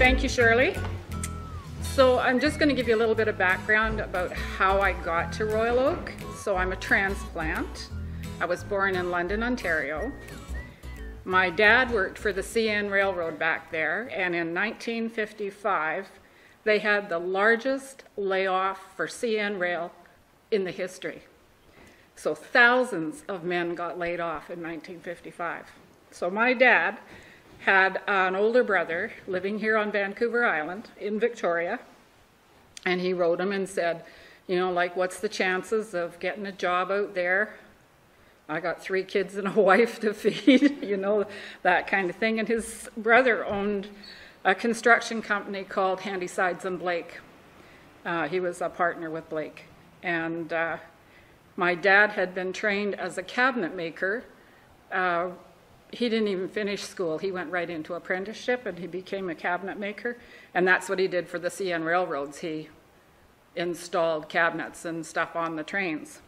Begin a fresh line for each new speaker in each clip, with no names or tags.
Thank you, Shirley. So I'm just going to give you a little bit of background about how I got to Royal Oak. So I'm a transplant. I was born in London, Ontario. My dad worked for the CN Railroad back there, and in 1955 they had the largest layoff for CN Rail in the history. So thousands of men got laid off in 1955. So my dad had an older brother living here on Vancouver Island in Victoria, and he wrote him and said, you know, like, what's the chances of getting a job out there? I got 3 kids and a wife to feed, you know, that kind of thing. And his brother owned a construction company called Handysides and Blake. He was a partner with Blake. And my dad had been trained as a cabinet maker. He didn't even finish school. He went right into apprenticeship and he became a cabinet maker. And that's what he did for the CN railroads. He installed cabinets and stuff on the trains.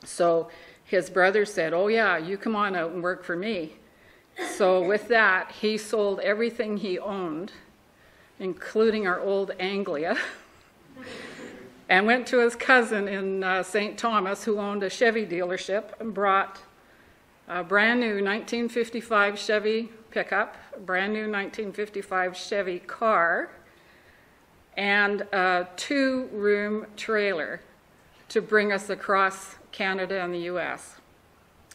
So his brother said, oh yeah, you come on out and work for me. So with that, he sold everything he owned, including our old Anglia, and went to his cousin in St. Thomas, who owned a Chevy dealership, and brought a brand new 1955 Chevy pickup, a brand new 1955 Chevy car, and a 2-room trailer to bring us across Canada and the US.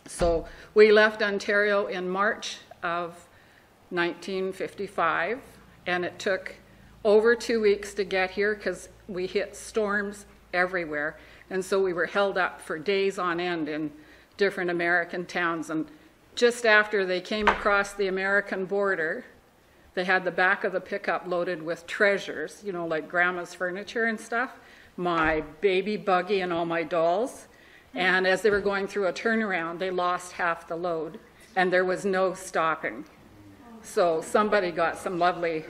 So we left Ontario in March of 1955, and it took over 2 weeks to get here because we hit storms everywhere. And so we were held up for days on end in different American towns. And just after they came across the American border, they had the back of the pickup loaded with treasures, you know, like grandma's furniture and stuff, my baby buggy and all my dolls. And as they were going through a turnaround, they lost half the load, and there was no stopping. So somebody got some lovely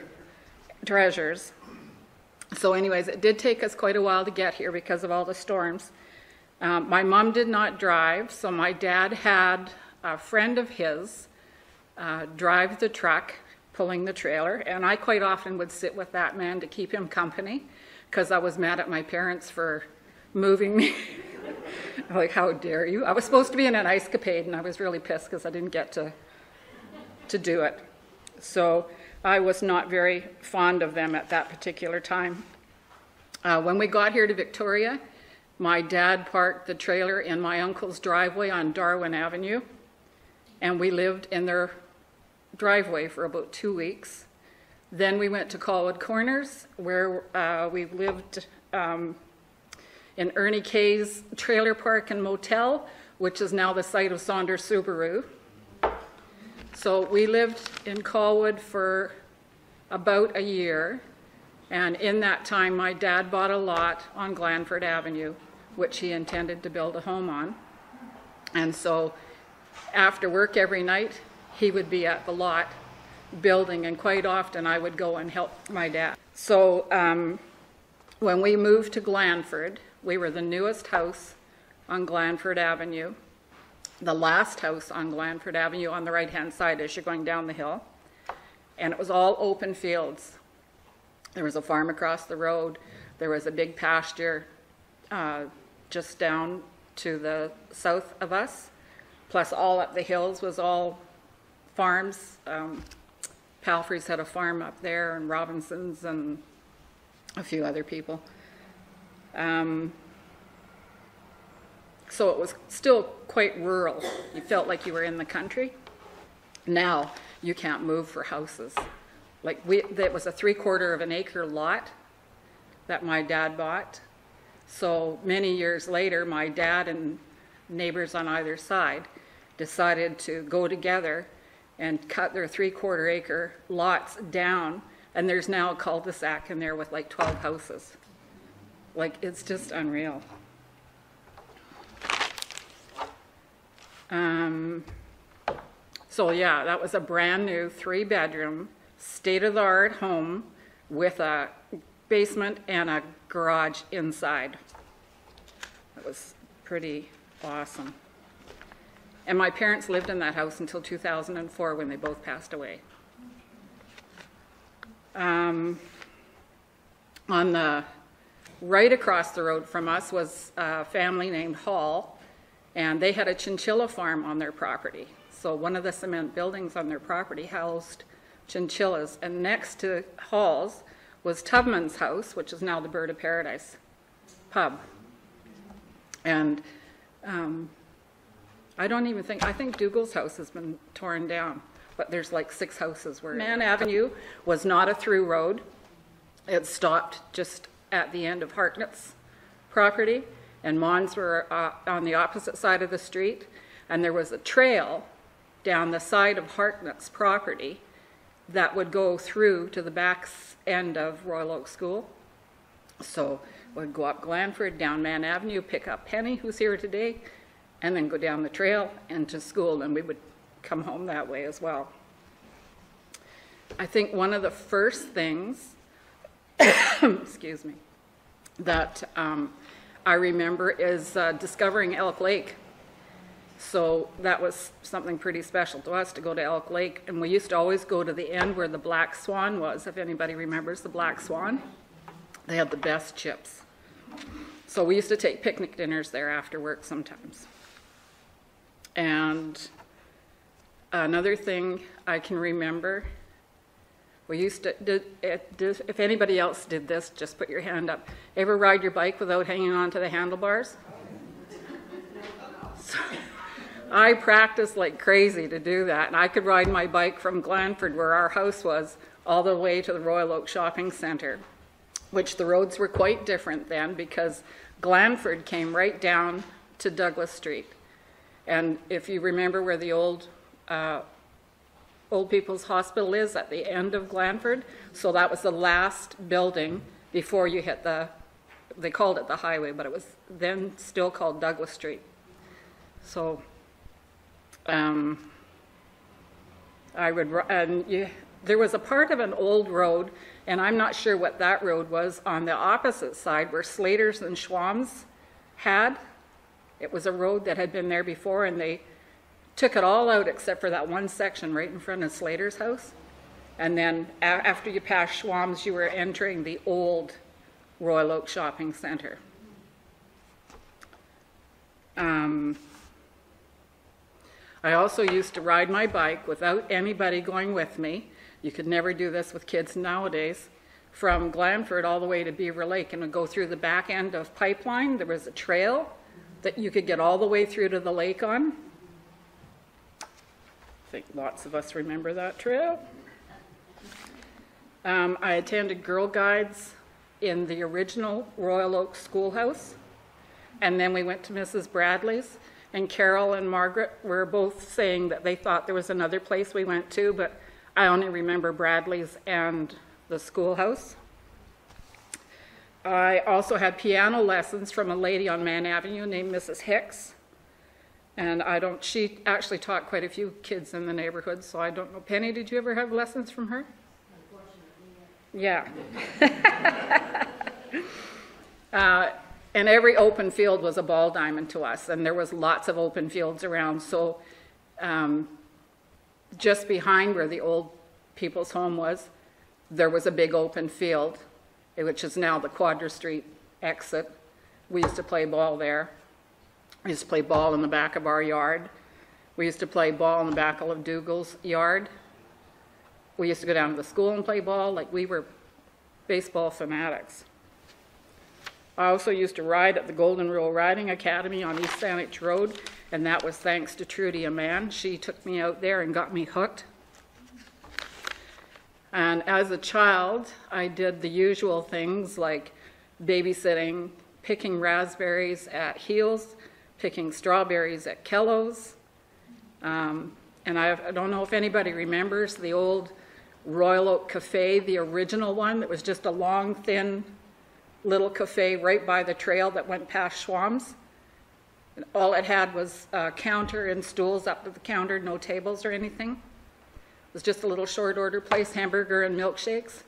treasures. So anyways, it did take us quite a while to get here because of all the storms. My mom did not drive, so my dad had a friend of his drive the truck, pulling the trailer, and I quite often would sit with that man to keep him company because I was mad at my parents for moving me. Like, how dare you? I was supposed to be in an ice-capade, and I was really pissed because I didn't get to do it. So I was not very fond of them at that particular time. When we got here to Victoria, my dad parked the trailer in my uncle's driveway on Darwin Avenue, and we lived in their driveway for about 2 weeks. Then we went to Colwood Corners, where we lived in Ernie Kay's trailer park and motel, which is now the site of Saunders Subaru. So we lived in Colwood for about a year, and in that time my dad bought a lot on Glanford Avenue, which he intended to build a home on. And so after work every night, he would be at the lot building, and quite often I would go and help my dad. So when we moved to Glanford, we were the newest house on Glanford Avenue, the last house on Glanford Avenue on the right-hand side as you're going down the hill. And it was all open fields. There was a farm across the road. There was a big pasture just down to the south of us. Plus all up the hills was all farms. Palfrey's had a farm up there, and Robinson's, and a few other people. So it was still quite rural. You felt like you were in the country. Now you can't move for houses. Like that was a 3/4 of an acre lot that my dad bought. So many years later, my dad and neighbors on either side decided to go together and cut their 3/4 acre lots down, and there's now a cul-de-sac in there with like 12 houses. Like, it's just unreal. So yeah, that was a brand new 3-bedroom, state-of-the-art home with a basement and a garage inside. It was pretty awesome. And my parents lived in that house until 2004 when they both passed away. On the right across the road from us was a family named Hall, and they had a chinchilla farm on their property. So one of the cement buildings on their property housed chinchillas, and next to Hall's was Tubman's house, which is now the Bird of Paradise pub. And I think Dougal's house has been torn down, but there's like 6 houses where Man Avenue was not a through road. It stopped just at the end of Hartnett's property, and Mons were on the opposite side of the street, and there was a trail down the side of Hartnett's property that would go through to the back end of Royal Oak School. So we'd go up Glanford, down Man Avenue, pick up Penny, who's here today, and then go down the trail into school, and we would come home that way as well. I think one of the first things, excuse me, that I remember is discovering Elk Lake. So that was something pretty special to us to go to Elk Lake, and we used to always go to the end where the Black Swan was, if anybody remembers the Black Swan. They had the best chips. So we used to take picnic dinners there after work sometimes. And another thing I can remember, we used to, if anybody else did this, just put your hand up. Ever ride your bike without hanging onto the handlebars? So, I practiced like crazy to do that, and I could ride my bike from Glanford, where our house was, all the way to the Royal Oak Shopping Centre, which the roads were quite different then, because Glanford came right down to Douglas Street. And if you remember where the old People's Hospital is at the end of Glanford, so that was the last building before you hit they called it the highway, but it was then still called Douglas Street. So there was a part of an old road, and I'm not sure what that road was, on the opposite side where Slater's and Schwam's had. It was a road that had been there before, and they took it all out except for that one section right in front of Slater's house. And then after you passed Schwam's, you were entering the old Royal Oak Shopping Centre. I also used to ride my bike without anybody going with me. You could never do this with kids nowadays. From Glanford all the way to Beaver Lake, and would go through the back end of Pipeline. There was a trail that you could get all the way through to the lake on. I think lots of us remember that trail. I attended Girl Guides in the original Royal Oak Schoolhouse, and then we went to Mrs. Bradley's, and Carol and Margaret were both saying that they thought there was another place we went to, but I only remember Bradley's and the schoolhouse. I also had piano lessons from a lady on Man Avenue named Mrs. Hicks, and she actually taught quite a few kids in the neighborhood, so I don't know. Penny, did you ever have lessons from her? Unfortunately, yeah. And every open field was a ball diamond to us, and there was lots of open fields around. So just behind where the old people's home was, there was a big open field, which is now the Quadra Street exit. We used to play ball there. We used to play ball in the back of our yard. We used to play ball in the back of Dougal's yard. We used to go down to the school and play ball, like we were baseball fanatics. I also used to ride at the Golden Rule Riding Academy on East Saanich Road, and that was thanks to Trudy Amann. She took me out there and got me hooked. And as a child, I did the usual things like babysitting, picking raspberries at Heels, picking strawberries at Kello's. And I don't know if anybody remembers the old Royal Oak Cafe, the original one that was just a long, thin little cafe right by the trail that went past Schwam's. And all it had was a counter and stools up to the counter, no tables or anything. It was just a little short order place, hamburger and milkshakes.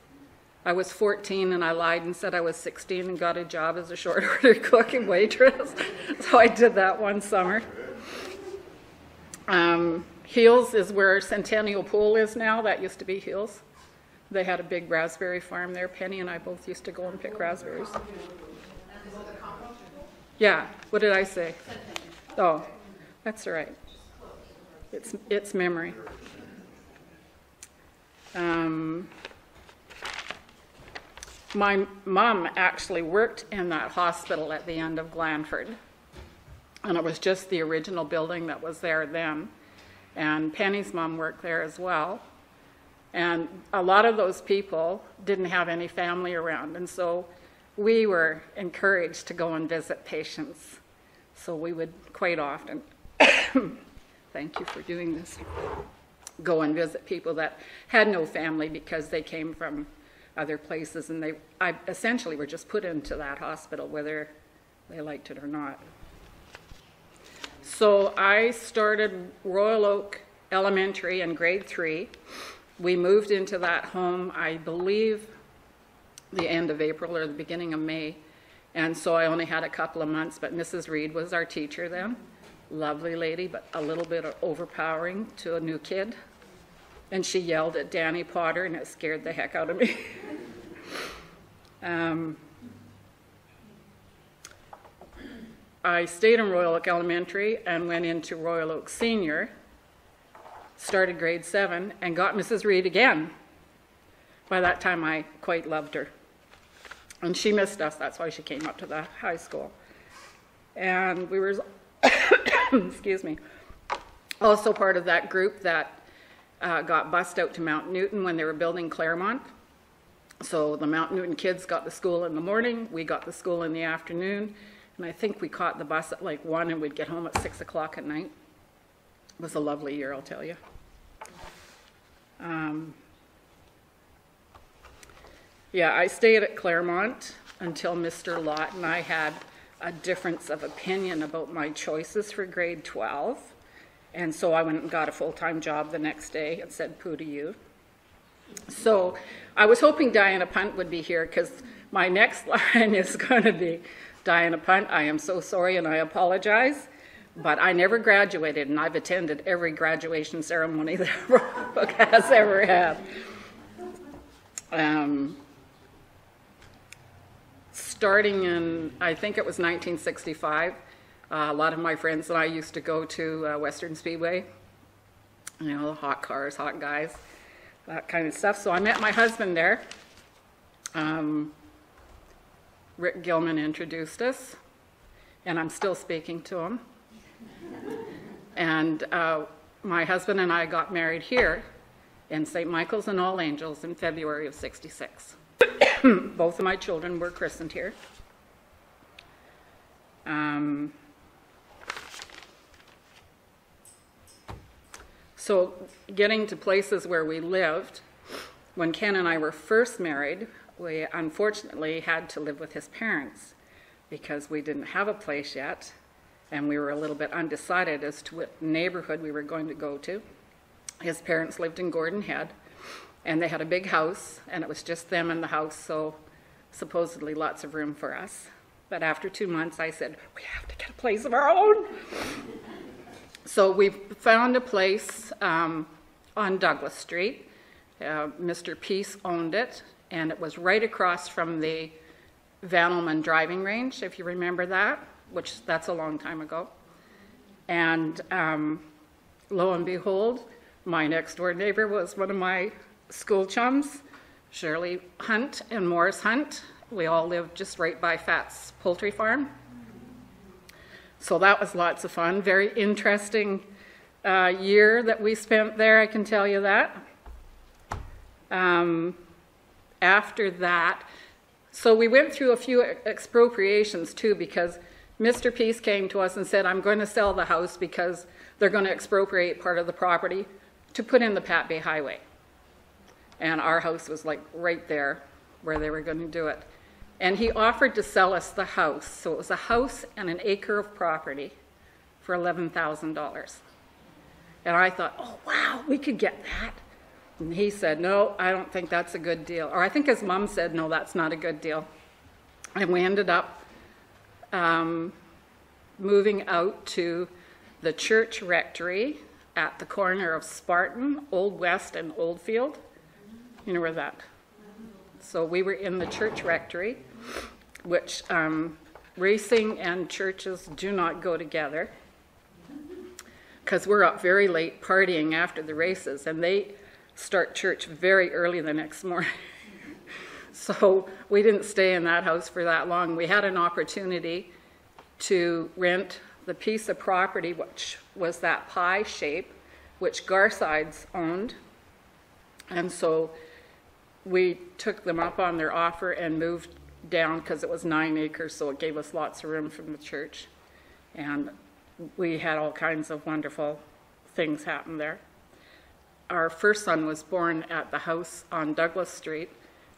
I was 14 and I lied and said I was 16 and got a job as a short order cook and waitress. So I did that one summer. Heels is where Centennial Pool is now. That used to be Heels. They had a big raspberry farm there. Penny and I both used to go and pick raspberries. Yeah, what did I say? Oh, that's all right. It's memory. My mom actually worked in that hospital at the end of Glanford, and it was just the original building that was there then. And Penny's mom worked there as well. And a lot of those people didn't have any family around, and so we were encouraged to go and visit patients. So we would quite often, thank you for doing this, go and visit people that had no family because they came from other places, and I essentially were just put into that hospital whether they liked it or not. So I started Royal Oak Elementary in grade 3. We moved into that home, I believe, the end of April or the beginning of May. And so I only had a couple of months, but Mrs. Reed was our teacher then. Lovely lady, but a little bit overpowering to a new kid. And she yelled at Danny Potter, and it scared the heck out of me. I stayed in Royal Oak Elementary and went into Royal Oak Senior, started grade 7, and got Mrs. Reed again. By that time, I quite loved her. And she missed us. That's why she came up to the high school. And we were, excuse me, also part of that group that got bused out to Mount Newton when they were building Claremont. So the Mount Newton kids got the school in the morning, we got the school in the afternoon, and I think we caught the bus at like 1 and we'd get home at 6 o'clock at night. It was a lovely year, I'll tell you. Yeah, I stayed at Claremont until Mr. Lott and I had a difference of opinion about my choices for grade 12. And so I went and got a full-time job the next day and said, poo to you. So I was hoping Diana Punt would be here because my next line is going to be, Diana Punt, I am so sorry and I apologize, but I never graduated, and I've attended every graduation ceremony that Royal has ever had. Starting in, I think it was 1965, a lot of my friends and I used to go to Western Speedway, you know, hot cars, hot guys, that kind of stuff. So I met my husband there. Rick Gilman introduced us, and I'm still speaking to him. And my husband and I got married here in St. Michael's and All Angels in February of '66. Both of my children were christened here. So getting to places where we lived, when Ken and I were first married, we unfortunately had to live with his parents because we didn't have a place yet, and we were a little bit undecided as to what neighborhood we were going to go to. His parents lived in Gordon Head, and they had a big house, and it was just them in the house, so supposedly lots of room for us. But after 2 months, I said, we have to get a place of our own. So we found a place on Douglas Street. Mr. Peace owned it, and it was right across from the Vanelman driving range, if you remember that, which that's a long time ago. And lo and behold, my next door neighbor was one of my school chums, Shirley Hunt and Morris Hunt. We all lived just right by Fat's Poultry Farm. So that was lots of fun. Very interesting year that we spent there, I can tell you that. After that, so we went through a few expropriations too, because Mr. Peace came to us and said, I'm going to sell the house because they're going to expropriate part of the property to put in the Pat Bay Highway. And our house was like right there where they were going to do it. And he offered to sell us the house. So it was a house and an acre of property for $11,000. And I thought, oh, wow, we could get that. And he said, no, I don't think that's a good deal. Or I think his mom said, no, that's not a good deal. And we ended up moving out to the church rectory at the corner of Spartan, Old West, and Oldfield. You know where that? So we were in the church rectory, which racing and churches do not go together, because we're up very late partying after the races, and they start church very early the next morning. So we didn't stay in that house for that long. We had an opportunity to rent the piece of property, which was that pie shape, which Handysides owned. And so we took them up on their offer and moved down, because it was 9 acres, so it gave us lots of room from the church. And we had all kinds of wonderful things happen there. Our first son was born at the house on Douglas Street.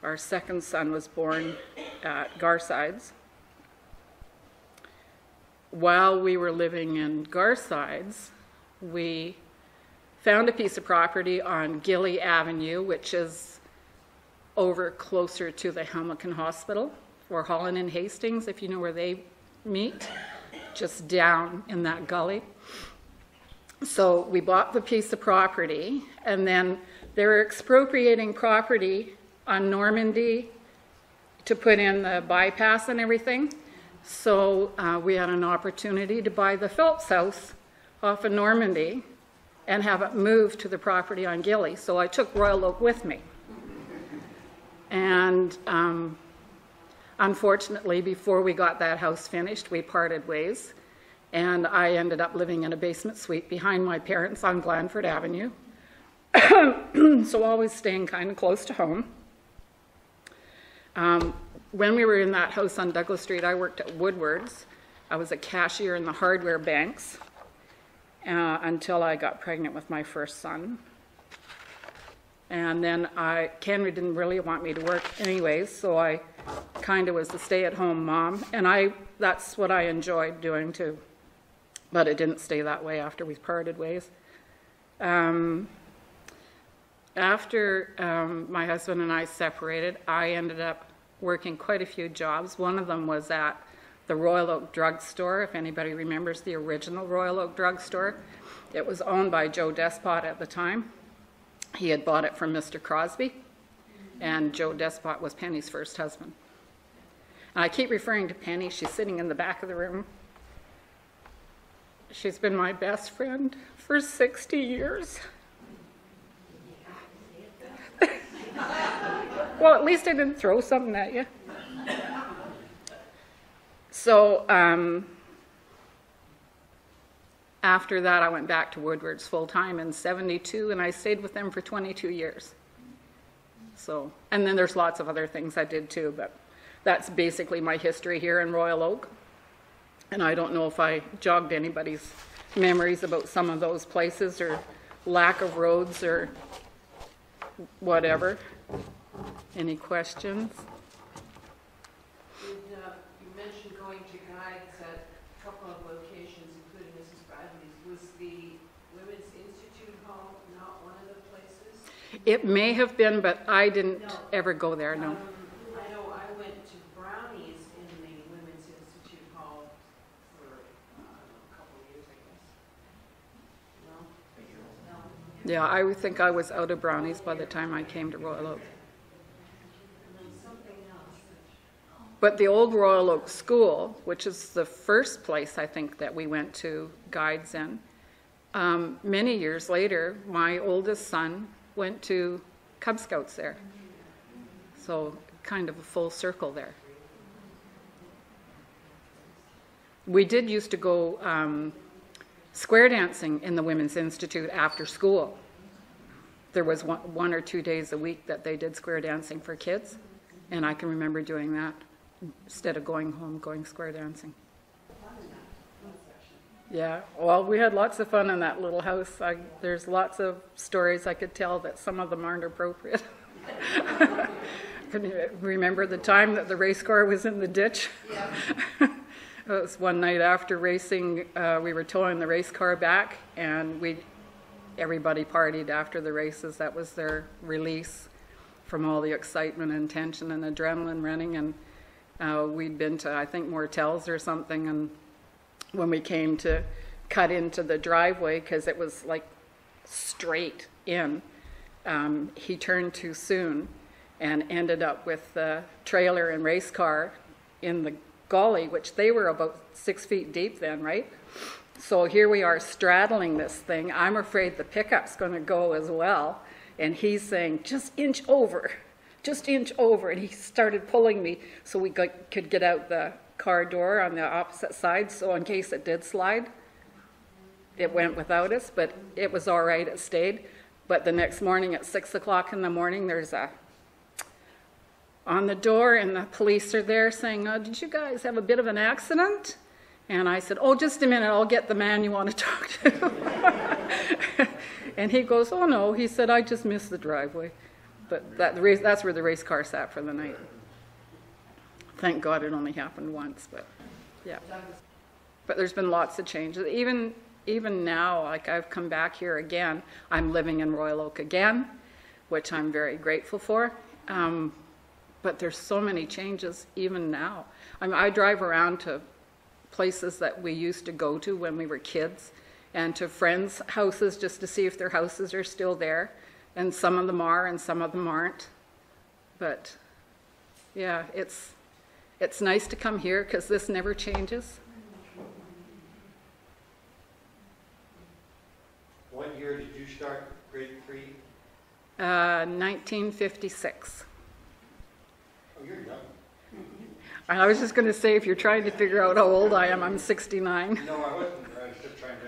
Our second son was born at Handysides. While we were living in Handysides, we found a piece of property on Gilly Avenue, which is over closer to the Helmicon Hospital, or Holland and Hastings, if you know where they meet, just down in that gully. So we bought the piece of property, and then they were expropriating property on Normandy to put in the bypass and everything. So we had an opportunity to buy the Phelps house off of Normandy and have it moved to the property on Gilly. So I took Royal Oak with me. And unfortunately, before we got that house finished, we parted ways. And I ended up living in a basement suite behind my parents on Glanford Avenue. So always staying kind of close to home. When we were in that house on Douglas Street, I worked at Woodward's. I was a cashier in the hardware banks until I got pregnant with my first son. And then Kenry didn't really want me to work anyways, so I kind of was the stay-at-home mom. And that's what I enjoyed doing too. But it didn't stay that way after we parted ways. After my husband and I separated, I ended up working quite a few jobs. One of them was at the Royal Oak Drug Store, if anybody remembers the original Royal Oak Drug Store. It was owned by Joe Despot at the time. He had bought it from Mr. Crosby, and Joe Despot was Penny's first husband. And I keep referring to Penny. She's sitting in the back of the room. She's been my best friend for 60 years. Well, at least I didn't throw something at you. So after that, I went back to Woodward's full-time in '72, and I stayed with them for 22 years. So, and then there's lots of other things I did too, but that's basically my history here in Royal Oak. And I don't know if I jogged anybody's memories about some of those places, or lack of roads, or whatever. Any questions?
You mentioned going to guides at a couple of locations, including Mrs. Bradley's. Was the Women's Institute Hall not one of the places?
It may have been, but I didn't ever go there, no.
I know I went to Brownie's in the Women's Institute Hall for a couple of years, I guess. No?
Yeah, I would think I was out of Brownies by the time I came to Royal Oak. But the old Royal Oak School, which is the first place I think that we went to guides in, many years later, my oldest son went to Cub Scouts there. So kind of a full circle there. We did used to go square dancing in the Women's Institute after school. There was one or 2 days a week that they did square dancing for kids, and I can remember doing that. Instead of going home, going square dancing. Yeah, well, we had lots of fun in that little house. There's lots of stories I could tell, that some of them aren't appropriate. Can you remember the time that the race car was in the ditch? Yeah. It was one night after racing. We were towing the race car back, and everybody partied after the races. That was their release from all the excitement and tension and adrenaline running. And we'd been to, I think, Mortels or something, and when we came to cut into the driveway, because it was like straight in, he turned too soon and ended up with the trailer and race car in the gully, which they were about 6 feet deep then, right? So here we are straddling this thing. I'm afraid the pickup's going to go as well. And he's saying, just inch over, just inch over. And he started pulling me so we could get out the car door on the opposite side. So in case it did slide, it went without us, but it was all right, it stayed. But the next morning at 6 o'clock in the morning, there's a on the door and the police are there saying, oh, did you guys have a bit of an accident? And I said, oh, just a minute, I'll get the man you want to talk to. And he goes, oh no, he said, I just missed the driveway. But that's where the race car sat for the night. Thank God it only happened once, but yeah. But there's been lots of changes. Even now, like I've come back here again, I'm living in Royal Oak again, which I'm very grateful for. But there's so many changes even now. I drive around to places that we used to go to when we were kids, and to friends' houses just to see if their houses are still there. And some of them are and some of them aren't. But yeah, it's nice to come here because this never changes.
What year did you start grade 3?
1956.
Oh, you're young.
I was just going to say, if you're trying to figure out how old I am, I'm 69.
No, I wasn't. I was just trying to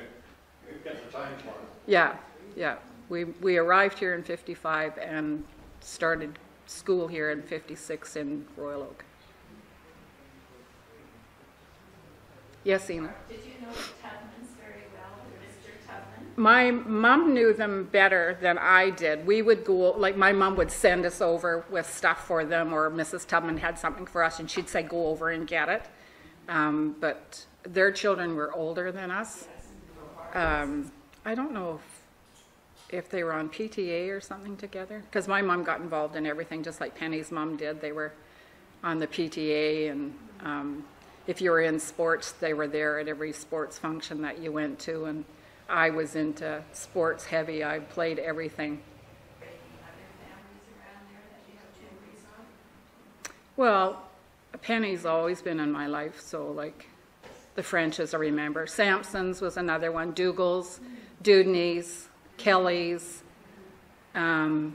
get the time for it.
Yeah, yeah. We arrived here in 55 and started school here in 56 in Royal Oak. Yes, Ina?
Did you know the Tubmans very well, Mr. Tubman?
My mom knew them better than I did. We would go, like my mom would send us over with stuff for them, or Mrs. Tubman had something for us and she'd say go over and get it. But their children were older than us. I don't know if they were on PTA or something together, because my mom got involved in everything just like Penny's mom did. They were on the PTA, and if you were in sports, they were there at every sports function that you went to, and I was into sports heavy. I played everything.
Other families around there that you have memories of?
Well, Penny's always been in my life, so like the Frenches I remember. Sampson's was another one, Dougal's, Dudney's, Kelly's. Oh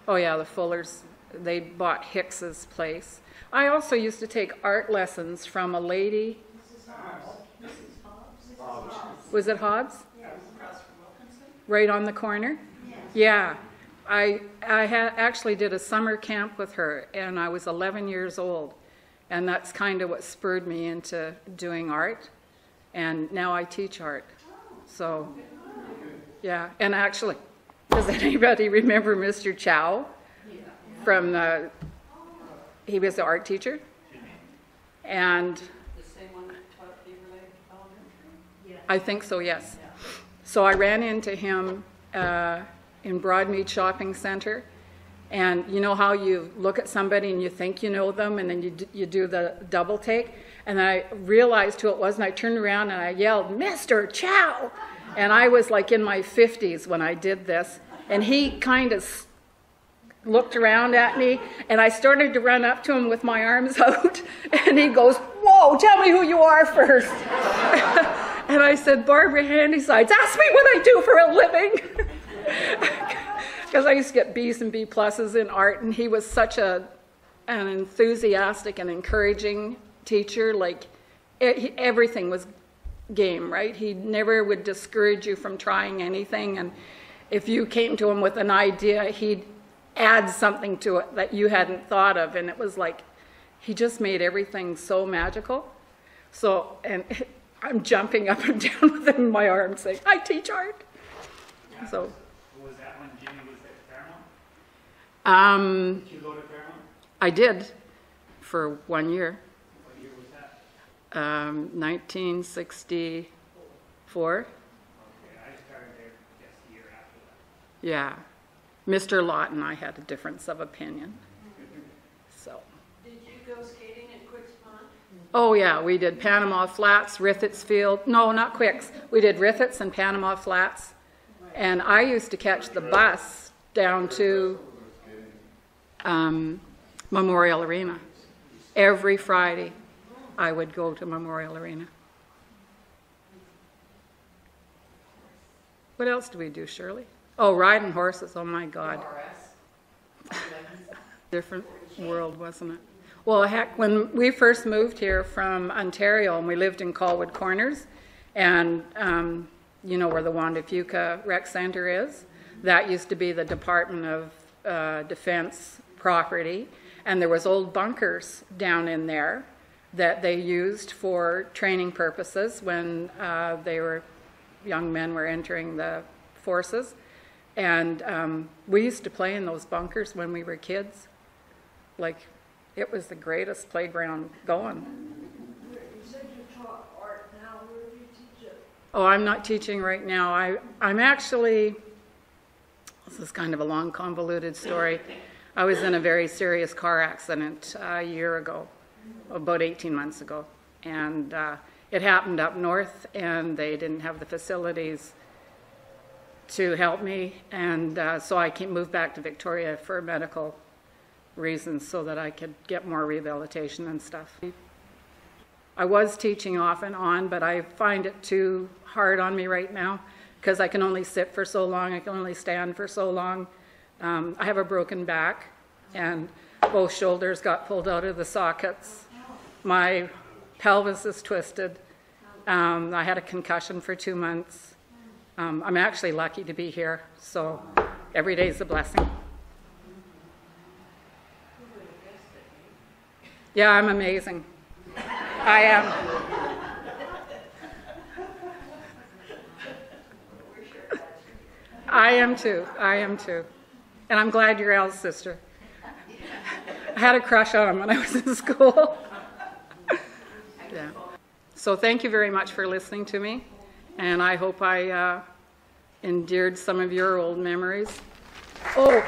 yeah, the Fullers. They bought Hicks's place. I also used to take art lessons from a lady. Was it Hobbs?
Yes. Across from Wilkinson?
Right on the corner?
Yes.
Yeah. I actually did a summer camp with her, and I was 11 years old. And that's kind of what spurred me into doing art. And now I teach art. So, yeah. And actually, does anybody remember Mr. Chow? From the, he was the art teacher. And
The same one that taught Beaver Lake Elementary?
Yeah.
I think so, yes. So I ran into him in Broadmead Shopping Center. And you know how you look at somebody and you think you know them, and then you do the double take? And I realized who it was, and I turned around and I yelled, Mr. Chow! And I was like in my 50s when I did this. And he kind of looked around at me, and I started to run up to him with my arms out, and he goes, whoa, tell me who you are first. And I said, Barbara Handysides, ask me what I do for a living. Because I used to get B's and B pluses in art, and he was such an enthusiastic and encouraging teacher. Like, everything was game, right? He never would discourage you from trying anything, and if you came to him with an idea, he'd add something to it that you hadn't thought of, and it was like, he just made everything so magical. So, and I'm jumping up and down with him in my arms saying, I teach art.
Yeah.
So.
Was that when Jimmy was at Fairmont? Did you go to Fairmont?
I did for 1 year.
What year was that?
1964.
Okay, I started there just a year after that.
Yeah. Mr. Lott and I had a difference of opinion. So.
Did you go skating at Quick's Pond?
Oh yeah, we did Panama Flats, Rithitz Field. No, not Quicks. We did Rithitz and Panama Flats. And I used to catch the bus down to Memorial Arena. Every Friday I would go to Memorial Arena. What else do we do, Shirley? Oh, riding horses, oh my God. Different world, wasn't it? Well, heck, when we first moved here from Ontario and we lived in Colwood Corners, and you know where the Wanda Fuca Rec Center is? That used to be the Department of Defense property, and there was old bunkers down in there that they used for training purposes when young men were entering the forces. And we used to play in those bunkers when we were kids. Like, it was the greatest playground going.
You said you taught art now. Where do you teach it?
Oh, I'm not teaching right now. I'm actually, this is kind of a long, convoluted story. I was in a very serious car accident a year ago, about 18 months ago. And it happened up north, and they didn't have the facilities to help me. And so I moved back to Victoria for medical reasons so that I could get more rehabilitation and stuff. I was teaching off and on, but I find it too hard on me right now because I can only sit for so long, I can only stand for so long. I have a broken back and both shoulders got pulled out of the sockets. My pelvis is twisted. I had a concussion for 2 months. I'm actually lucky to be here, so every day is a blessing. Yeah, I'm amazing. I am. I am too. I am too. And I'm glad you're Al's sister. I had a crush on him when I was in school. Yeah. So thank you very much for listening to me. And I hope I endeared some of your old memories. Oh.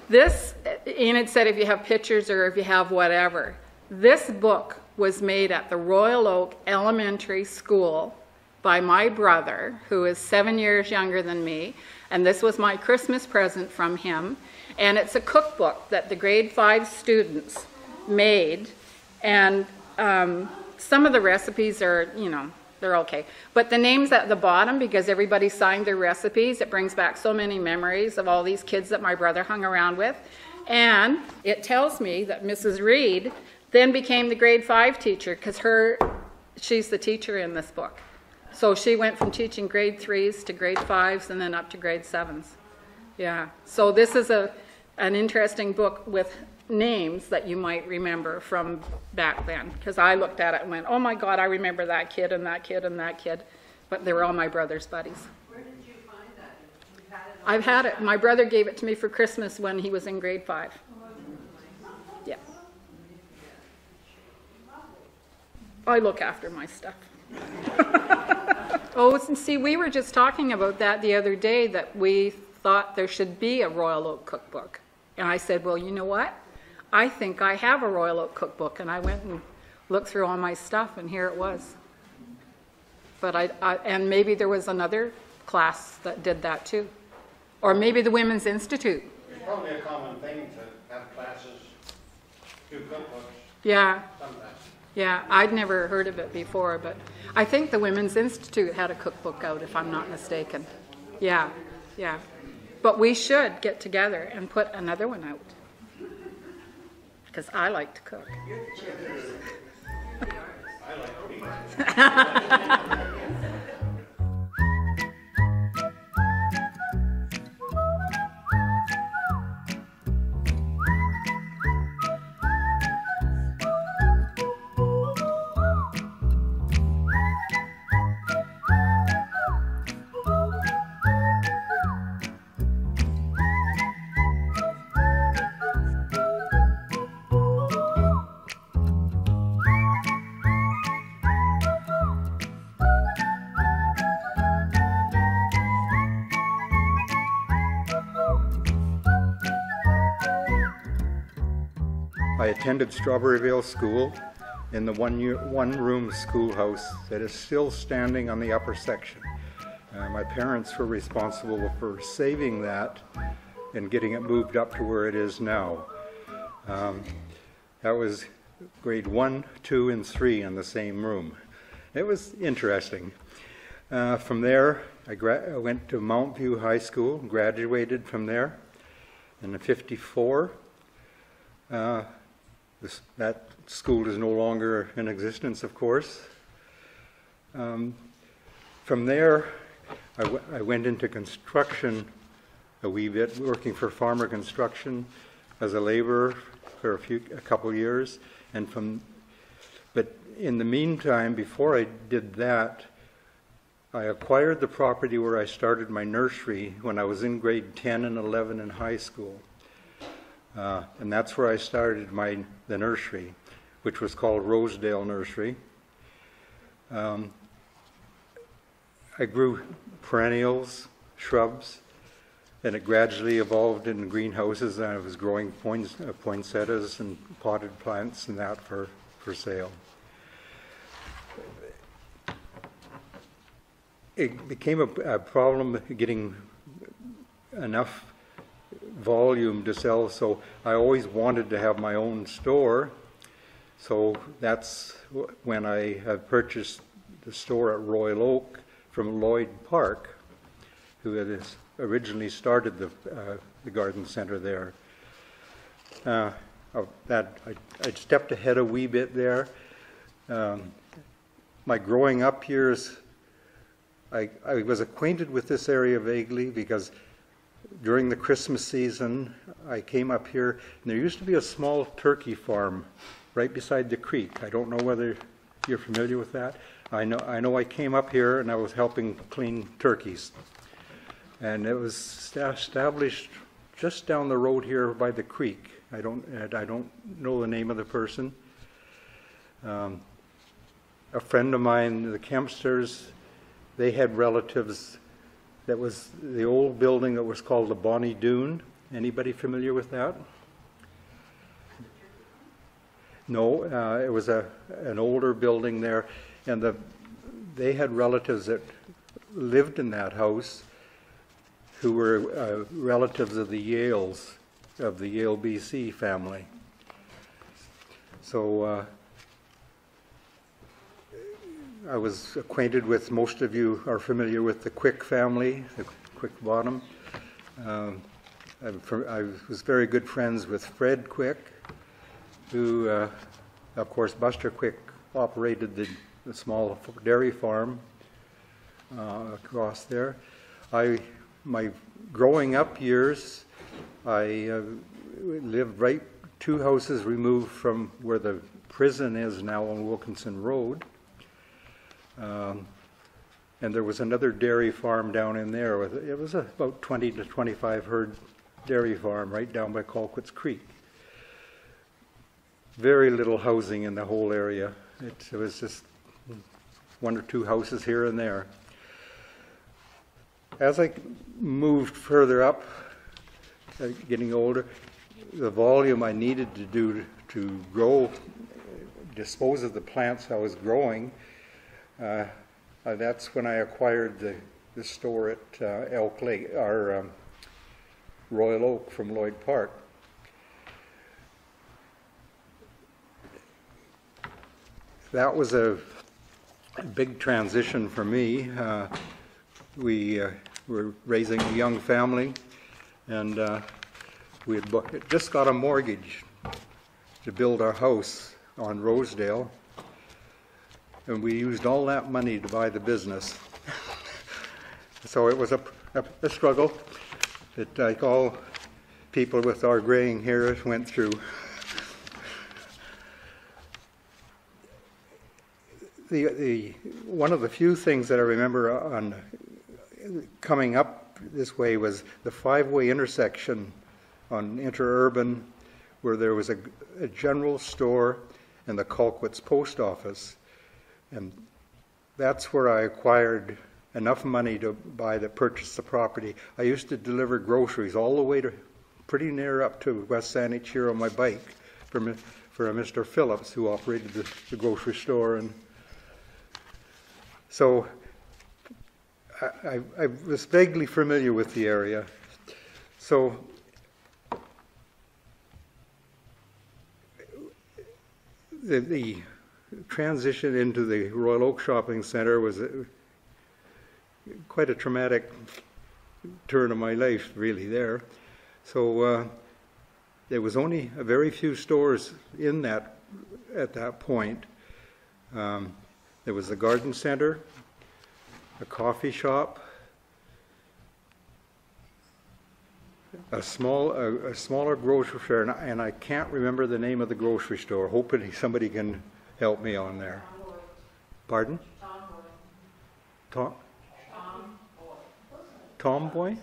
This, Enid said if you have pictures or if you have whatever. This book was made at the Royal Oak Elementary School by my brother, who is 7 years younger than me. And this was my Christmas present from him. And it's a cookbook that the grade 5 students made. And some of the recipes are, you know, they're okay. But the name's at the bottom because everybody signed their recipes. It brings back so many memories of all these kids that my brother hung around with. And it tells me that Mrs. Reed then became the grade 5 teacher because she's the teacher in this book. So she went from teaching grade 3s to grade 5s and then up to grade 7s. Yeah. So this is an interesting book with names that you might remember from back then, because I looked at it and went, oh my God, I remember that kid and that kid and that kid, but they were all my brother's buddies.
Where did you find that? You've had it
I've had it. My brother gave it to me for Christmas when he was in grade 5. Yeah. I look after my stuff. Oh, and see, we were just talking about that the other day, that we thought there should be a Royal Oak cookbook. And I said, well, you know what? I think I have a Royal Oak cookbook. And I went and looked through all my stuff, and here it was. But and maybe there was another class that did that too. Or maybe the Women's Institute.
It's probably a common thing to have classes do cookbooks.
Yeah.
Sometimes.
Yeah, I'd never heard of it before, but I think the Women's Institute had a cookbook out, if I'm not mistaken. Yeah, yeah. But we should get together and put another one out, because I like to cook.
I like to eat.
I attended Strawberryville School in the one-room schoolhouse that is still standing on the upper section. My parents were responsible for saving that and getting it moved up to where it is now. That was grade 1, 2, and 3 in the same room. It was interesting. From there, I went to Mount View High School, graduated from there in '54. That school is no longer in existence, of course. From there, I went into construction a wee bit, working for Farmer Construction as a laborer for a couple years, but in the meantime, before I did that, I acquired the property where I started my nursery when I was in grade 10 and 11 in high school, and that's where I started the nursery, which was called Rosedale Nursery. I grew perennials, shrubs, and it gradually evolved in greenhouses, and I was growing poinsettias and potted plants and that for sale. It became a problem getting enough volume to sell, so I always wanted to have my own store. So that's when I purchased the store at Royal Oak from Lloyd Park, who had originally started the garden center there. I stepped ahead a wee bit there. My growing up years, I was acquainted with this area vaguely because during the Christmas season, I came up here, and there used to be a small turkey farm right beside the creek. I don't know whether you're familiar with that. I know I came up here and I was helping clean turkeys. And it was established just down the road here by the creek. I don't know the name of the person. A friend of mine, the Kempsters, they had relatives. That was the old building that was called the Bonnie Doon. Anybody familiar with that? No, it was an older building there, and they had relatives that lived in that house who were relatives of the Yales, of the Yale BC family. So I was acquainted with, most of you are familiar with the Quick family, the Quick Bottom. I was very good friends with Fred Quick, who, of course, Buster Quick operated the small dairy farm across there. My growing up years, I lived right 2 houses removed from where the prison is now on Wilkinson Road. And there was another dairy farm down in there. It was about 20 to 25 herd dairy farm right down by Colquitt's Creek. Very little housing in the whole area. It was just 1 or 2 houses here and there. As I moved further up, getting older, the volume I needed to do to dispose of the plants I was growing, that's when I acquired the store at Elk Lake, or Royal Oak from Lloyd Park. That was a big transition for me. We were raising a young family, and we had just got a mortgage to build our house on Rosedale, and we used all that money to buy the business. So it was a struggle that, like all people with our graying hair, went through. One of the few things that I remember on coming up this way was the 5-way intersection on Interurban, where there was a general store and the Colquitt's post office, and that's where I acquired enough money to purchase the property. I used to deliver groceries all the way to pretty near up to West Saanich here on my bike for a Mr. Phillips, who operated the grocery store. And so I was vaguely familiar with the area. So the transition into the Royal Oak Shopping Centre was quite a traumatic turn of my life, really, there. So there was only a very few stores in that at that point. There was the garden center, a coffee shop, a smaller grocery store, and I can't remember the name of the grocery store. Hoping somebody can help me on there. Pardon? Tom? Tomboy?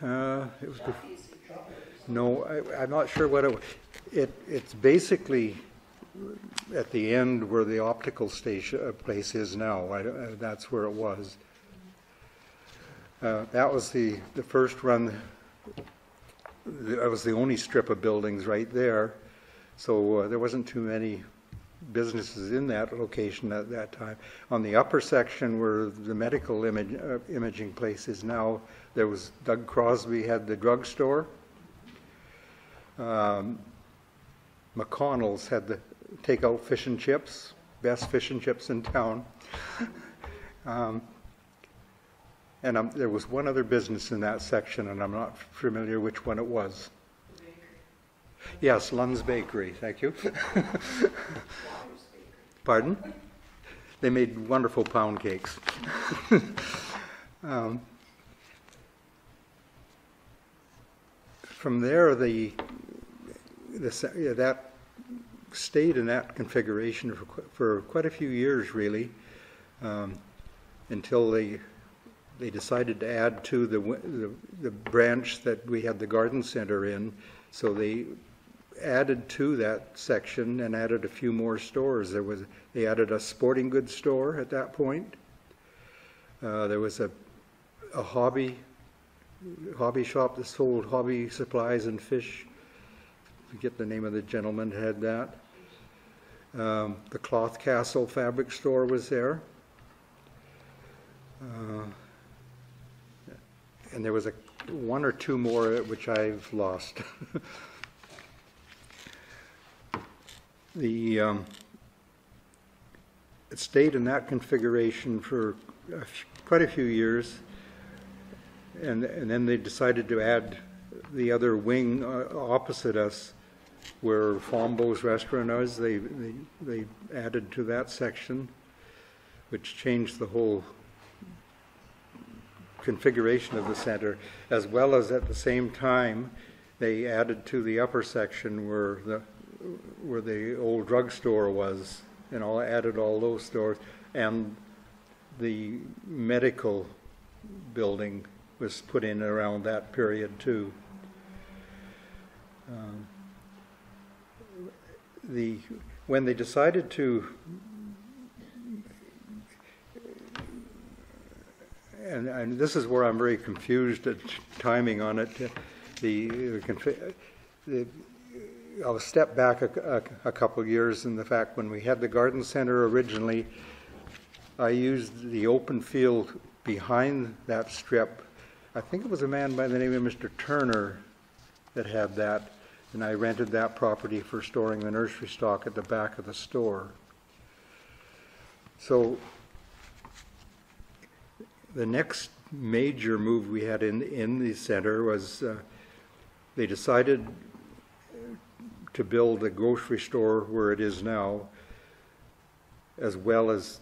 It was no, I'm not sure what it was. It's basically at the end where the optical station place is now. That's where it was. That was the first run. That was the only strip of buildings right there. So there wasn't too many businesses in that location at that time. On the upper section where the medical imaging place is now, there was Doug Crosby had the drugstore. McConnell's had the takeout fish and chips, best fish and chips in town. And there was one other business in that section, and I'm not familiar which one it was. Yes, Lund's Bakery, thank you. Pardon? They made wonderful pound cakes. From there, that stayed in that configuration for quite a few years, really, until they decided to add to the branch that we had the garden center in. So they added to that section and added a few more stores. They added a sporting goods store at that point. There was a hobby shop that sold hobby supplies and fish. I forget the name of the gentleman who had that. The Cloth Castle fabric store was there. And there was one or two more which I've lost. It stayed in that configuration for quite a few years, and then they decided to add the other wing opposite us, where Fombo's restaurant is. They added to that section, which changed the whole configuration of the center, as well as at the same time they added to the upper section where the old drugstore was, and added all those stores, and the medical building was put in around that period too. When they decided to, and this is where I'm very confused at timing on it. I'll step back a couple of years in the fact when we had the garden center originally, I used the open field behind that strip. I think it was a man by the name of Mr. Turner that had that, and I rented that property for storing the nursery stock at the back of the store. So the next major move we had in the center was they decided to build a grocery store where it is now, as well as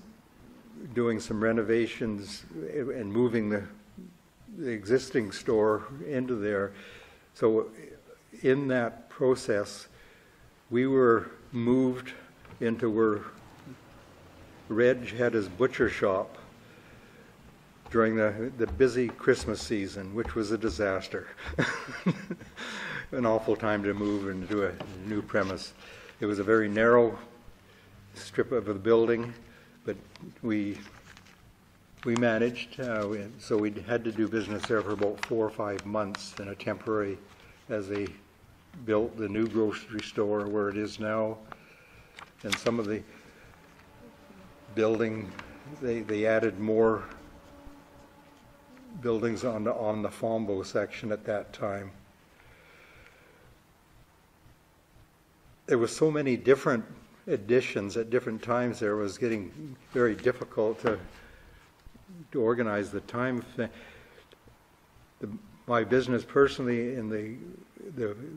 doing some renovations and moving the existing store into there. So in that process, we were moved into where Reg had his butcher shop during the busy Christmas season, which was a disaster. An awful time to move into a new premise. It was a very narrow strip of the building, but we managed. So we had to do business there for about 4 or 5 months in a temporary, as they built the new grocery store where it is now, and some of the building they added more buildings on the Fombo section at that time. There was so many different additions at different times there, it was getting very difficult to organize the time. My business personally in the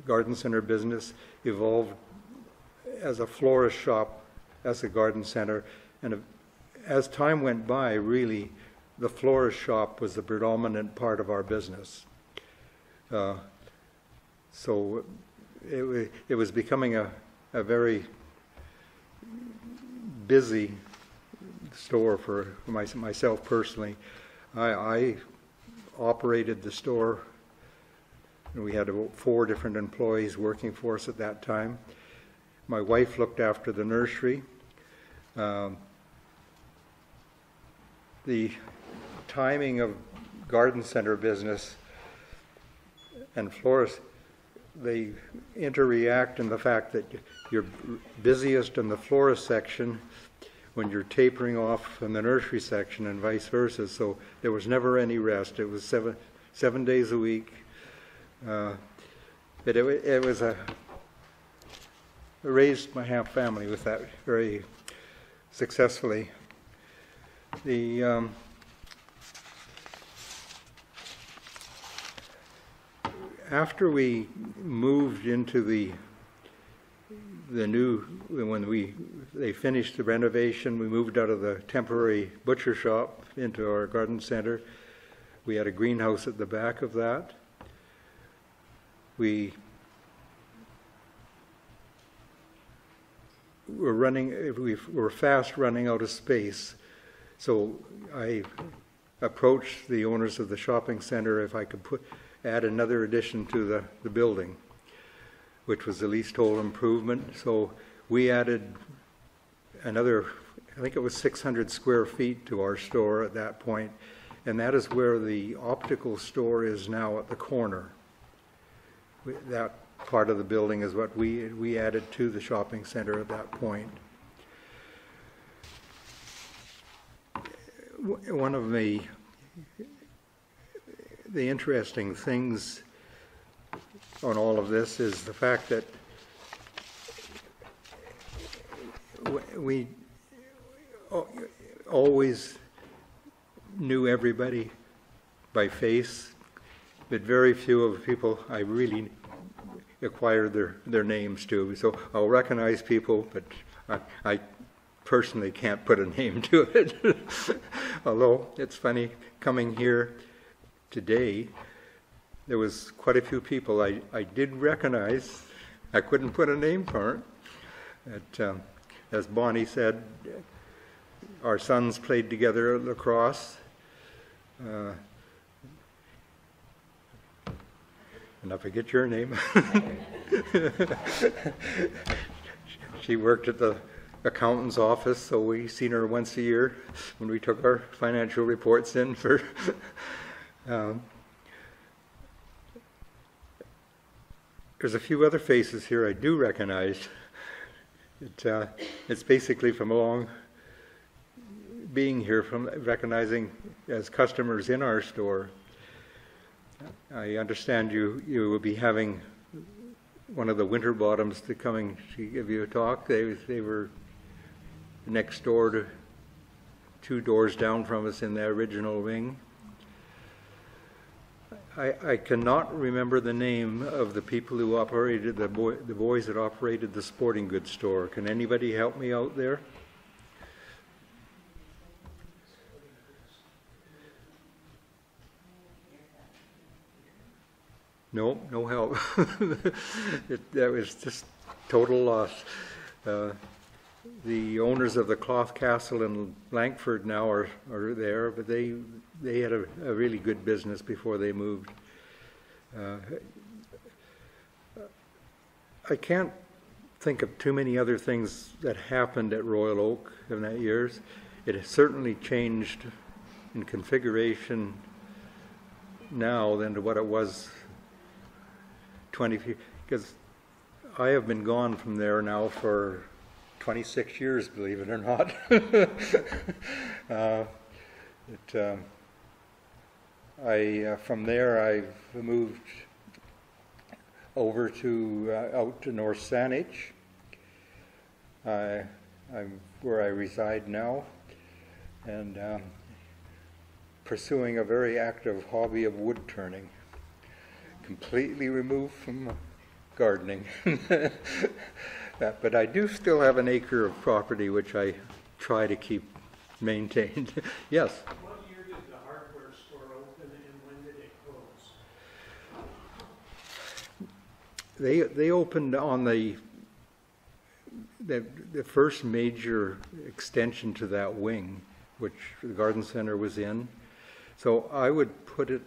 garden center business evolved as a florist shop, as a garden center, and as time went by, really, the florist shop was the predominant part of our business. So it was becoming a very busy store for myself personally. I operated the store. We had about 4 different employees working for us at that time. My wife looked after the nursery. The timing of garden center business and florists, they interact in the fact that you're busiest in the florist section when you're tapering off in the nursery section and vice versa. So there was never any rest. It was seven days a week. But it was I raised my half family with that very successfully. After we moved into the new, when they finished the renovation, we moved out of the temporary butcher shop into our garden center. We had a greenhouse at the back of that. We were fast running out of space, so I approached the owners of the shopping center if I could add another addition to the building, which was the leasehold improvement. So we added another, I think it was 600 square feet to our store at that point, and that is where the optical store is now at the corner. That part of the building is what we added to the shopping center at that point. One of the interesting things on all of this is the fact that we always knew everybody by face, but very few of the people I really acquired their names to. So I'll recognize people, but I personally can't put a name to it. Although it's funny, coming here today, there was quite a few people I did recognize. I couldn't put a name for it. As Bonnie said, our sons played together at lacrosse. And I forget your name. She worked at the accountant's office, so we seen her once a year when we took our financial reports in for. There's a few other faces here I do recognize. It's basically from along being here, from recognizing as customers in our store. I understand you will be having one of the Winterbottoms to give you a talk. They were next door to 2 doors down from us in the original wing. I cannot remember the name of the people who operated the boys that operated the sporting goods store. Can anybody help me out there? No help. That was just total loss. The owners of the Cloth Castle in Langford now are there, but they had a really good business before they moved. I can't think of too many other things that happened at Royal Oak in that years. It has certainly changed in configuration now than to what it was 20 feet, because I have been gone from there now for 26 years, believe it or not. From there, I've moved over to out to North Saanich. I'm where I reside now, and pursuing a very active hobby of wood turning, completely removed from gardening. But I do still have an acre of property which I try to keep maintained. Yes?
What year did the hardware store open and when did it close?
They opened on the first major extension to that wing, which the garden center was in. So I would put it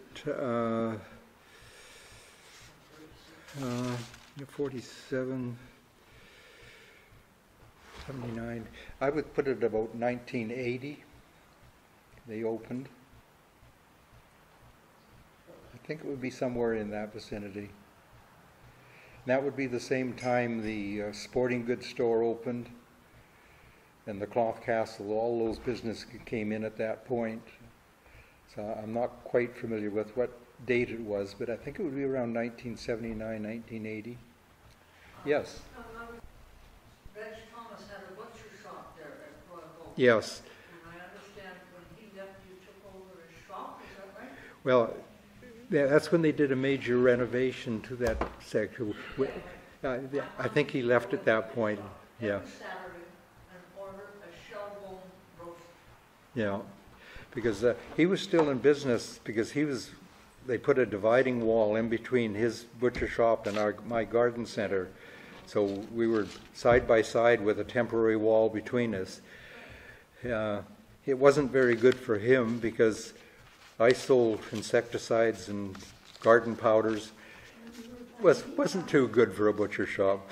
47, 79. I would put it about 1980. They opened. I think it would be somewhere in that vicinity. That would be the same time the sporting goods store opened and the cloth castle. All those businesses came in at that point. So I'm not quite familiar with what date it was, but I think it would be around 1979, 1980. Yes?
Reg Thomas had a butcher shop there at Royal Oak.
Yes.
And I understand when he left, you took over his shop, is that right?
Well, yeah, that's when they did a major renovation to that section. I think he left at that point. Yeah.
Every Saturday and order a shell-bone roast.
Yeah. Because he was still in business because they put a dividing wall in between his butcher shop and my garden center. So we were side by side with a temporary wall between us. It wasn't very good for him because I sold insecticides and garden powders. Wasn't too good for a butcher shop.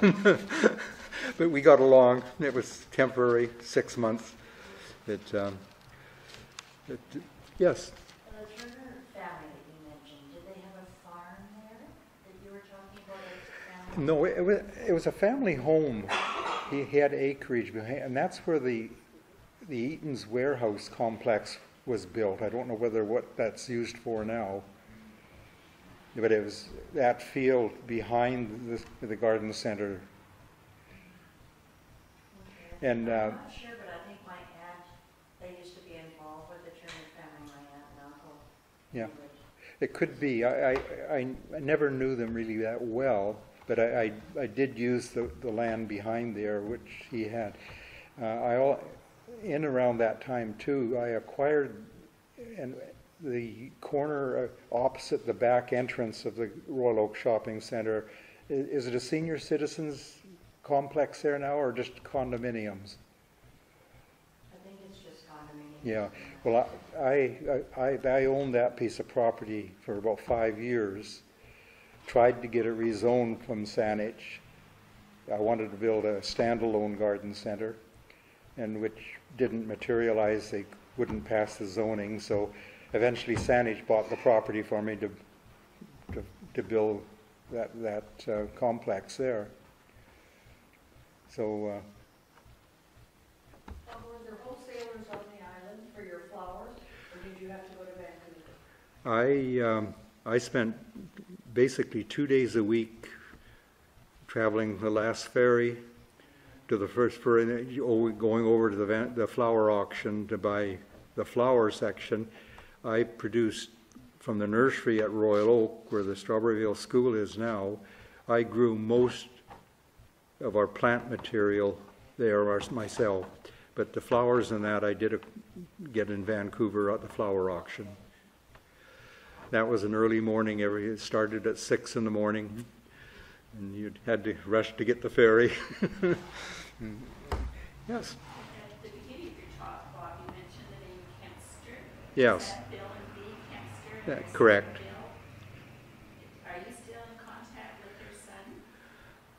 But we got along. It was temporary, 6 months. Yes.
The Turner family that you mentioned, did they have a farm there that you were talking about as a family?
No, it was a family home. He had acreage behind, and that's where the Eaton's warehouse complex was built. I don't know what that's used for now, but it was that field behind the garden center.
Okay.
And
I'm not sure, but I think my aunt, they used to be involved with the Turner family, my aunt and uncle.
Yeah.
Anyway.
It could be. I never knew them really that well, but I did use the land behind there, which he had. In around that time too, I acquired the corner opposite the back entrance of the Royal Oak Shopping Center. Is it a senior citizens complex there now, or just condominiums?
I think it's just condominiums.
Yeah. Well, I owned that piece of property for about 5 years. Tried to get it rezoned from Saanich. I wanted to build a standalone garden center, and which didn't materialize. They wouldn't pass the zoning, so eventually Saanich bought the property for me to build that complex there. So.
Were there wholesalers on the island for your flowers, or did you have to go to Vancouver?
I spent basically 2 days a week traveling the last ferry to the first ferry, going over to the flower auction to buy the flower section. I produced from the nursery at Royal Oak, where the Strawberryville School is now. I grew most of our plant material there myself, but the flowers and that I did get in Vancouver at the flower auction. That was an early morning. It started at 6 in the morning, and you had to rush to get the ferry. Yes.
At the beginning of your talk, Bob, you mentioned the name Kempster.
Yes.
Is that Bill and Bee Kempster?
Correct.
Bill? Are you still in contact with their son?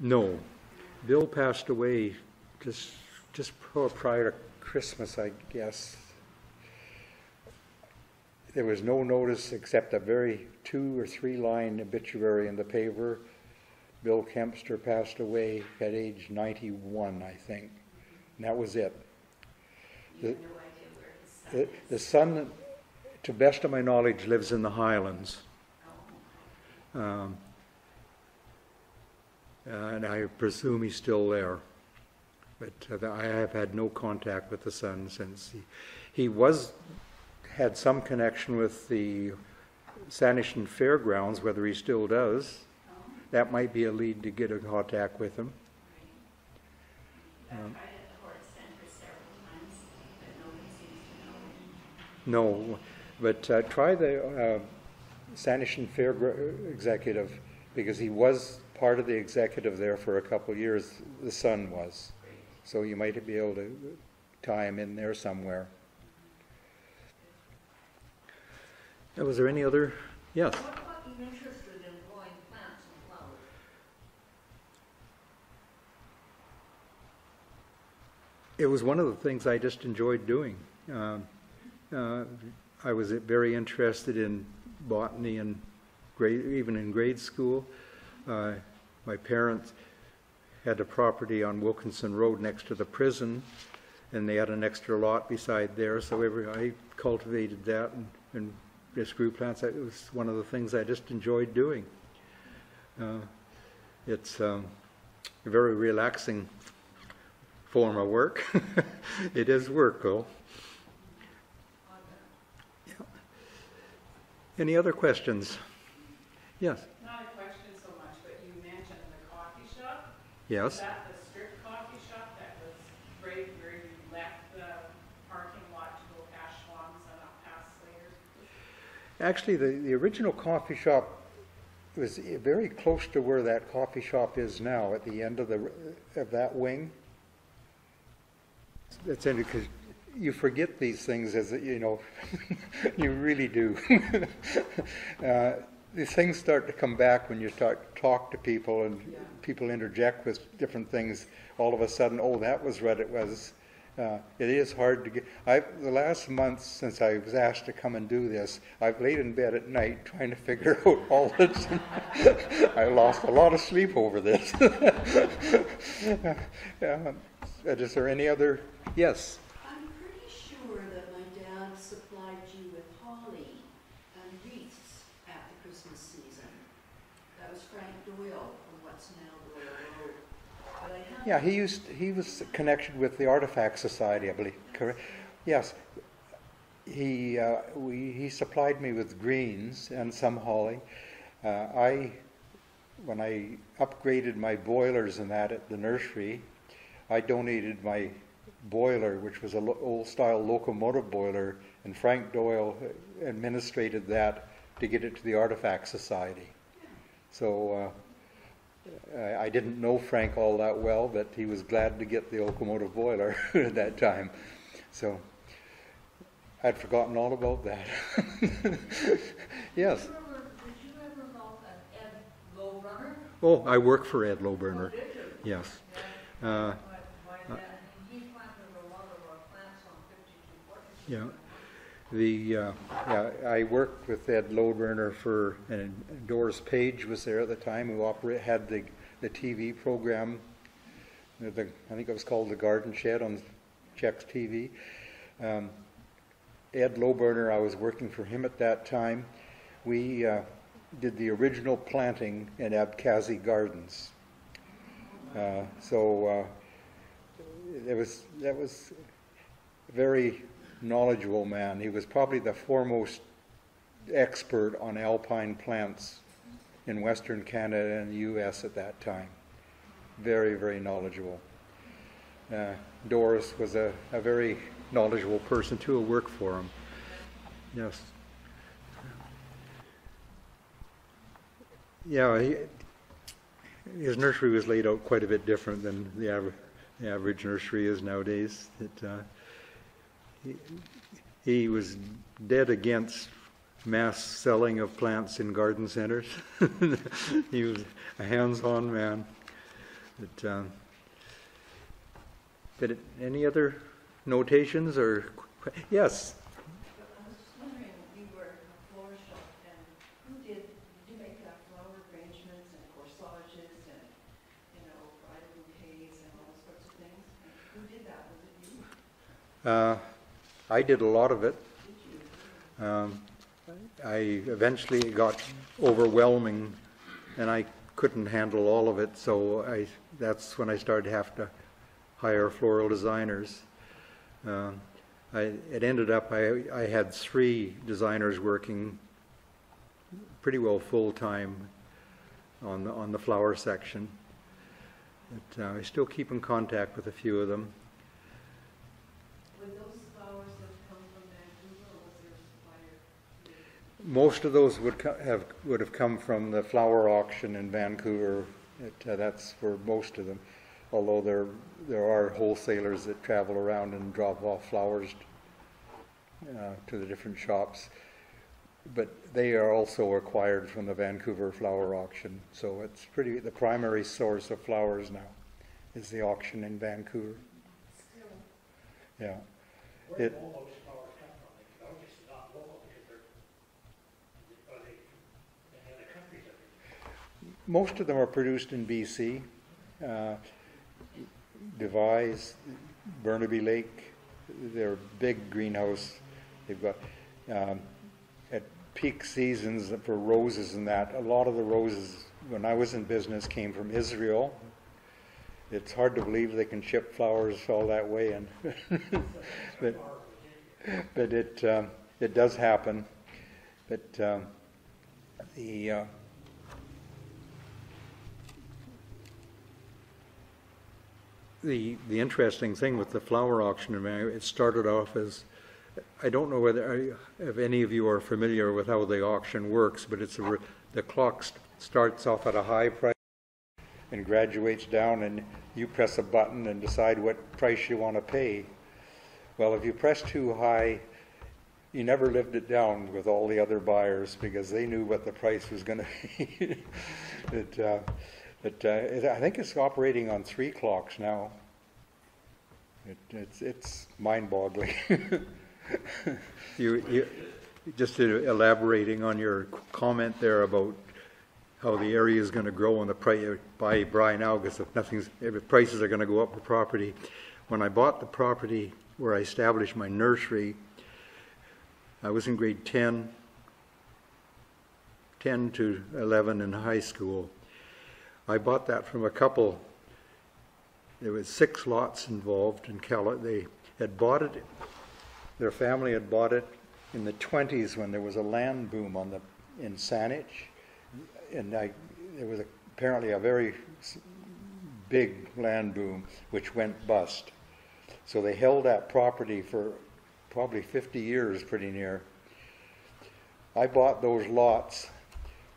No. Bill passed away just prior to Christmas, I guess. There was no notice except a very 2 or 3 line obituary in the paper. Bill Kempster passed away at age 91, I think. And that was it.
You have no idea where his son is.
The son, to best of my knowledge, lives in the Highlands. And I presume he's still there. But I have had no contact with the son since. He had some connection with the Sanishan Fairgrounds, whether he still does. That might be a lead to get in contact with him.
I've tried at the Horse Center several times, but nobody seems to know.
No, but try the Sanishan Fair executive, because he was part of the executive there for a couple of years. The son was. So you might be able to tie him in there somewhere. Was there any other? Yes.
What got you interested in growing plants and flowers?
It was one of the things I just enjoyed doing. I was very interested in botany and even in grade school. My parents had a property on Wilkinson Road next to the prison, and they had an extra lot beside there, so I cultivated that and just grew plants. It was one of the things I just enjoyed doing. It's a very relaxing form of work. It is work, though. Yeah. Any other questions? Yes.
Not a question so much, but you mentioned the coffee shop.
Yes.
Is that the strip coffee shop that was right where you left the parking lot to go past Schwann's and up past Slater's?
Actually, the original coffee shop was very close to where that coffee shop is now, at the end of that wing. It's in because you forget these things, as you know, you really do. These things start to come back when you start to talk to people and people interject with different things. All of a sudden, oh, that was what it was. It is hard to get. The last month since I was asked to come and do this, I've laid in bed at night trying to figure out all this. I lost a lot of sleep over this. Is there any other? Yes.
I'm pretty sure that my dad supplied you with holly and wreaths at the Christmas season. That was Frank Doyle from what's now Doyle Road. But I haven't.
Yeah, he was connected with the Artifact Society, I believe. Correct. Yes. He supplied me with greens and some holly. When I upgraded my boilers and that at the nursery, I donated my boiler, which was an old-style locomotive boiler, and Frank Doyle administrated that to get it to the Artifact Society. So I didn't know Frank all that well, but he was glad to get the locomotive boiler at that time. So I'd forgotten all about that. Yes.
Did you ever know an Ed Lowrunner?
Oh, I work for Ed Lowburner.
Did you?
Yes.
My dad, he planted a lot of our plants on 52 Portland.
Yeah. I worked with Ed Lowburner and Doris Page was there at the time, who had the TV program. I think it was called The Garden Shed on Chex TV. Ed Lowburner, I was working for him at that time. We did the original planting in Abkhazi Gardens. So that was a very knowledgeable man. He was probably the foremost expert on alpine plants in Western Canada and the U.S. at that time. Very, very knowledgeable. Doris was a very knowledgeable person too, who worked for him. Yes. Yeah, his nursery was laid out quite a bit different than the average nursery is nowadays. He was dead against mass selling of plants in garden centers. He was a hands-on man. But any other notations or yes?
I was just wondering, you were a florist shop, and who did you make flower arrangements and corsages and
I did a lot of it. I eventually got overwhelming, and I couldn't handle all of it, so that's when I started to have to hire floral designers. It ended up I had 3 designers working pretty well full-time on the flower section. But I still keep in contact with a few of them.
Would those flowers have come from Vancouver, or was there a supplier?
Most of those would have come from the flower auction in Vancouver. That's for most of them. Although there are wholesalers that travel around and drop off flowers to the different shops, but they are also acquired from the Vancouver flower auction. So it's the primary source of flowers now is the auction in Vancouver.
Still.
Yeah.
Where do all those flowers come from? They're obviously not local because are they in other countries?
Most of them are produced in BC. Devise, Burnaby Lake, they're big greenhouse. They've got, at peak seasons for roses and that, a lot of the roses, when I was in business, came from Israel. It's hard to believe they can ship flowers all that way, and but it does happen. But the interesting thing with the flower auction, it started off as, I don't know if any of you are familiar with how the auction works, but the clock starts off at a high price and graduates down, and you press a button and decide what price you want to pay. Well, if you press too high, you never lived it down with all the other buyers because they knew what the price was going to be. I think it's operating on 3 clocks now. It's mind-boggling. You just elaborating on your comment there about how the area is going to grow and the price buy now, because if prices are going to go up for property. When I bought the property where I established my nursery, I was in grade 10 to 11 in high school. I bought that from a couple. There was 6 lots involved in they had bought it. Their family had bought it in the 20s when there was a land boom in Saanich, and there was apparently a very big land boom which went bust. So they held that property for probably 50 years, pretty near. I bought those lots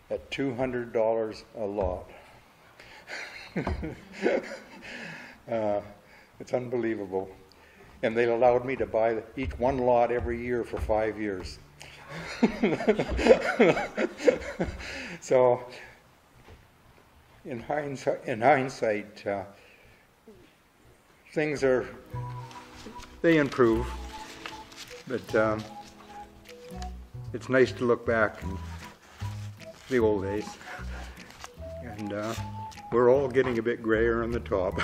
at $200 a lot. It's unbelievable. And they allowed me to buy each one lot every year for 5 years. So, in hindsight, things they improve, but it's nice to look back and the old days. And we're all getting a bit grayer on the top.